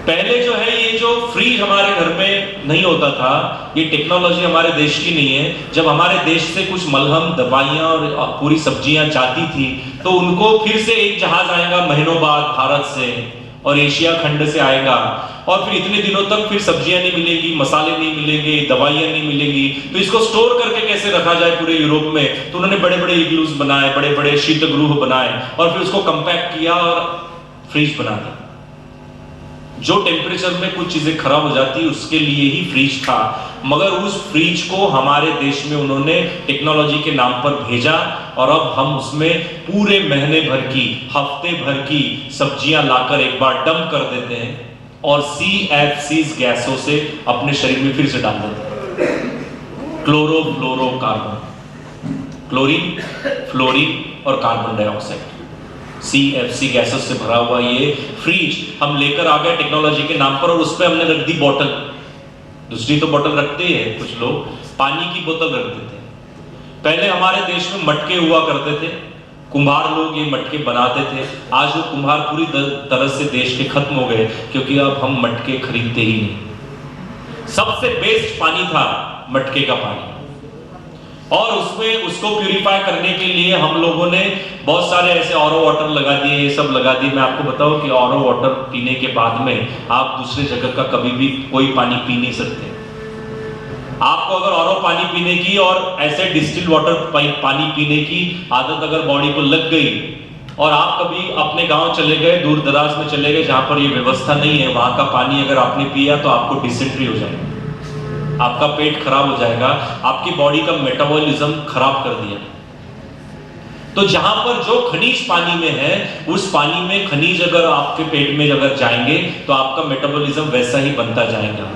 पहले जो है ये जो फ्रीज हमारे घर में नहीं होता था, ये टेक्नोलॉजी हमारे देश की नहीं है। जब हमारे देश से कुछ मलहम, दवाइयां और पूरी सब्जियां जाती थी, तो उनको फिर से एक जहाज आएगा महीनों बाद भारत से और एशिया खंड से आएगा, और फिर इतने दिनों तक फिर सब्जियां नहीं मिलेगी, मसाले नहीं मिलेंगे, दवाइयां नहीं मिलेगी, तो इसको स्टोर करके कैसे रखा जाए पूरे यूरोप में। तो उन्होंने बड़े बड़े इग्लूज बनाए, बड़े बड़े शीतगृह बनाए, और फिर उसको कंपैक्ट किया और फ्रीज बना दिया। जो टेम्परेचर में कुछ चीजें खराब हो जाती उसके लिए ही फ्रीज था, मगर उस फ्रीज को हमारे देश में उन्होंने टेक्नोलॉजी के नाम पर भेजा, और अब हम उसमें पूरे महीने भर की, हफ्ते भर की सब्जियां लाकर एक बार डंप कर देते हैं और CFC गैसों से अपने शरीर में फिर से डाल देते हैं। क्लोरोफ्लोरोकार्बन, क्लोरीन, फ्लोरीन और कार्बन डाइऑक्साइड, CFC गैसों से भरा हुआ ये फ्रीज हम लेकर आ गए टेक्नोलॉजी के नाम पर, और उस पर हमने रख दी बोतल। दूसरी तो बोतल रखते हैं कुछ लोग, पानी की बोतल रख देते हैं। पहले हमारे देश में मटके हुआ करते थे, कुम्हार लोग ये मटके बनाते थे। आज वो कुम्हार पूरी तरह से देश के खत्म हो गए, क्योंकि अब हम मटके खरीदते ही नहीं। सबसे बेस्ट पानी था मटके का पानी, और उसमें उसको प्यूरिफाई करने के लिए हम लोगों ने बहुत सारे ऐसे ऑरो वाटर लगा दिए, ये सब लगा दिए। मैं आपको बताऊं कि ऑरो वाटर पीने के बाद में आप दूसरे जगह का कभी भी कोई पानी पी नहीं सकते। आपको अगर ऑरो पानी पीने की और ऐसे डिस्टिल वाटर पानी पीने की आदत अगर बॉडी को लग गई, और आप कभी अपने गांव चले गए, दूर दराज में चले गए जहां पर ये व्यवस्था नहीं है, वहां का पानी अगर आपने पिया तो आपको डिसेंट्री हो जाएगा, आपका पेट खराब हो जाएगा, आपकी बॉडी का मेटाबॉलिज्म खराब कर दिया। तो जहां पर जो खनिज पानी में है, उस पानी में खनिज अगर आपके पेट में अगर जाएंगे तो आपका मेटाबॉलिज्म वैसा ही बनता जाएगा।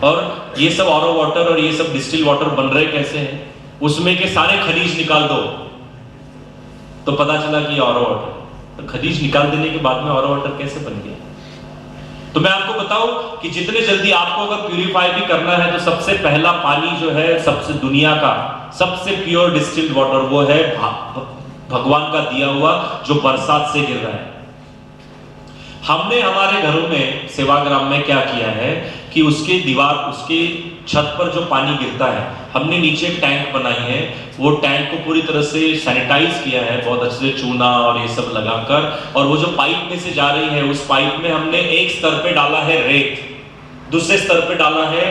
और ये सब ऑरो वाटर और ये सब डिस्टिल वाटर बन रहे कैसे हैं, उसमें के सारे खनिज निकाल दो तो पता चला कि ऑरो वाटर, तो खनिज निकाल देने के बाद में ऑरो वाटर कैसे बन गया। तो मैं आपको बताऊं कि जितने जल्दी आपको अगर प्यूरिफाई भी करना है, तो सबसे पहला पानी जो है, सबसे दुनिया का सबसे प्योर डिस्टिल्ड वाटर, वो है भगवान का दिया हुआ जो बरसात से गिर रहा है। हमने हमारे घरों में सेवाग्राम में क्या किया है कि उसके दीवार, उसके छत पर जो पानी गिरता है, हमने नीचे एक टैंक बनाई है। वो टैंक को पूरी तरह से सैनिटाइज किया है, बहुत अच्छे से चूना और ये सब लगाकर, और वो जो पाइप में से जा रही है, उस पाइप में हमने एक स्तर पे डाला है रेत, दूसरे स्तर पे डाला है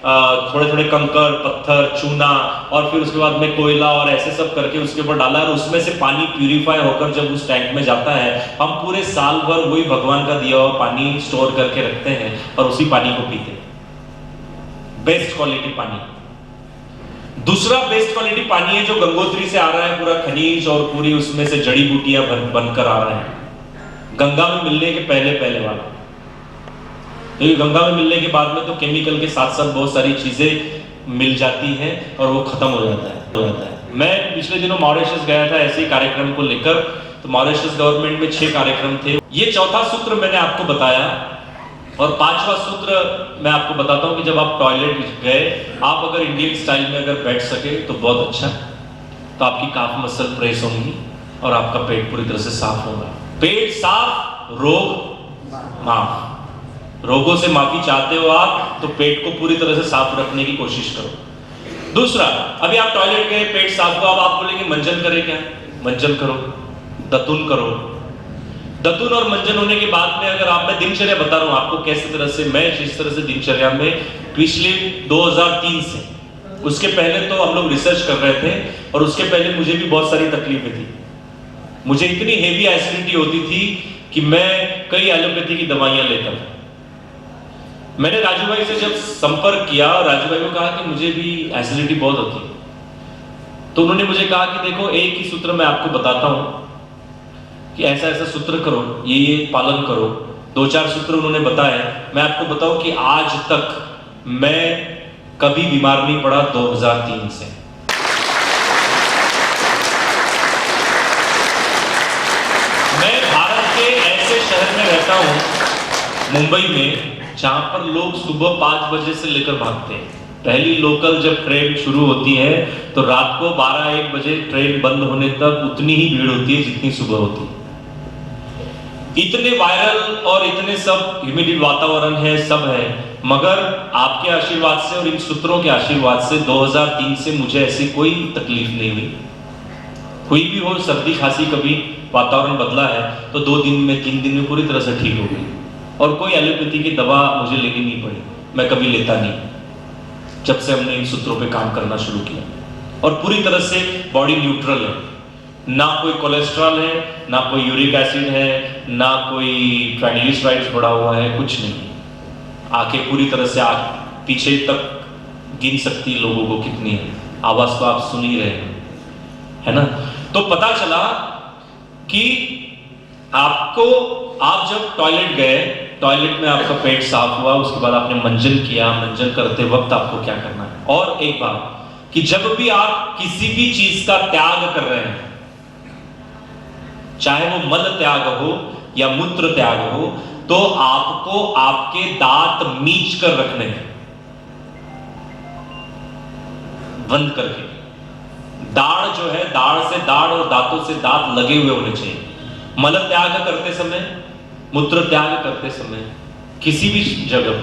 थोड़े थोड़े कंकर, पत्थर, चूना, और फिर उसके बाद में कोयला, और ऐसे सब करके उसके ऊपर डाला है। और उसमें से पानी प्यूरिफाई होकर जब उस टैंक में जाता है, हम पूरे साल भर वही भगवान का दिया हुआ पानी स्टोर करके रखते हैं और उसी पानी को पीते हैं। बेस्ट क्वालिटी पानी। दूसरा बेस्ट क्वालिटी पानी है जो गंगोत्री से आ रहा है, पूरा खनिज और पूरी उसमें से जड़ी बूटियां बनकर आ रहे हैं, गंगा में मिलने के पहले पहले वाला। क्योंकि गंगा में मिलने के बाद में तो केमिकल के साथ साथ बहुत सारी चीजें मिल जाती हैं और वो खत्म हो जाता है। मैं पिछले दिनों मॉरिशस गया था ऐसे कार्यक्रम को लेकर, तो मॉरिशस गवर्नमेंट में 6 कार्यक्रम थे। ये चौथा सूत्र मैंने आपको बताया, और 5वां सूत्र मैं आपको बताता हूं कि जब आप टॉयलेट गए, आप अगर इंडियन स्टाइल में अगर बैठ सके तो बहुत अच्छा, तो आपकी काफ मसल प्रेस होंगी और आपका पेट पूरी तरह से साफ होगा। पेट साफ, रोग माफ। रोगों से माफी चाहते हो आप, तो पेट को पूरी तरह से साफ रखने की कोशिश करो। दूसरा, अभी आप टॉयलेट गए, पेट साफ हुआ, अब आप बोलेंगे मंजन करें क्या? मंजन करो, दतुन करो। दतुन और मंजन होने के बाद में अगर आप, मैं दिनचर्या बता रहा हूं आपको कैसे तरह से, मैं जिस तरह से दिनचर्या में पिछले 2003 से, उसके पहले तो हम लोग रिसर्च कर रहे थे, और उसके पहले मुझे भी बहुत सारी तकलीफें थी। मुझे इतनी हेवी एसिडिटी होती थी कि मैं कई एलोपैथी की दवाइयां लेता था। मैंने राजू भाई से जब संपर्क किया, राजू भाई को कहा कि मुझे भी एसिडिटी बहुत होती है, तो उन्होंने मुझे कहा कि देखो, एक ही सूत्र मैं आपको बताता हूं कि ऐसा ऐसा सूत्र करो, ये पालन करो। 2-4 सूत्र उन्होंने बताए। मैं आपको बताऊं कि आज तक मैं कभी बीमार नहीं पड़ा 2003 से। मैं भारत के ऐसे शहर में रहता हूं, मुंबई में, जहां पर लोग सुबह 5 बजे से लेकर भागते हैं। पहली लोकल जब ट्रेन शुरू होती है तो रात को 12-1 बजे ट्रेन बंद होने तक उतनी ही भीड़ होती है जितनी सुबह होती है। इतने वायरल और इतने सब ह्यूमिड वातावरण है, सब है, मगर आपके आशीर्वाद से और इन सूत्रों के आशीर्वाद से 2003 से मुझे ऐसी कोई तकलीफ नहीं हुई। कोई भी हो सर्दी खांसी, कभी वातावरण बदला है तो 2 दिन में 3 दिन में पूरी तरह से ठीक हो गई, और कोई एलोपैथी की दवा मुझे लेनी नहीं पड़ी, मैं कभी लेता नहीं जब से हमने इन सूत्रों पे काम करना शुरू किया। और पूरी तरह से बॉडी न्यूट्रल है, ना कोई कोलेस्ट्रॉल है, ना कोई यूरिक एसिड है, ना कोई ट्राइग्लिसराइड्स बढ़ा हुआ है, कुछ नहीं। आंखें पूरी तरह से पीछे तक गिन सकती लोगों को कितनी है, आवाज तो आप सुन ही रहे हैं, है ना। तो पता चला कि आपको, आप जब टॉयलेट गए, टॉयलेट में आपका पेट साफ हुआ, उसके बाद आपने मंजन किया, मंजन करते वक्त आपको क्या करना है। और एक बात कि जब भी आप किसी भी चीज का त्याग कर रहे हैं, चाहे वो मल त्याग हो या मूत्र त्याग हो, तो आपको आपके दांत मीच कर रखने हैं, बंद करके। दाढ़ जो है, दाढ़ से दाढ़ और दांतों से दांत लगे हुए होने चाहिए। मल त्याग करते समय, मूत्र त्याग करते समय, किसी भी जगह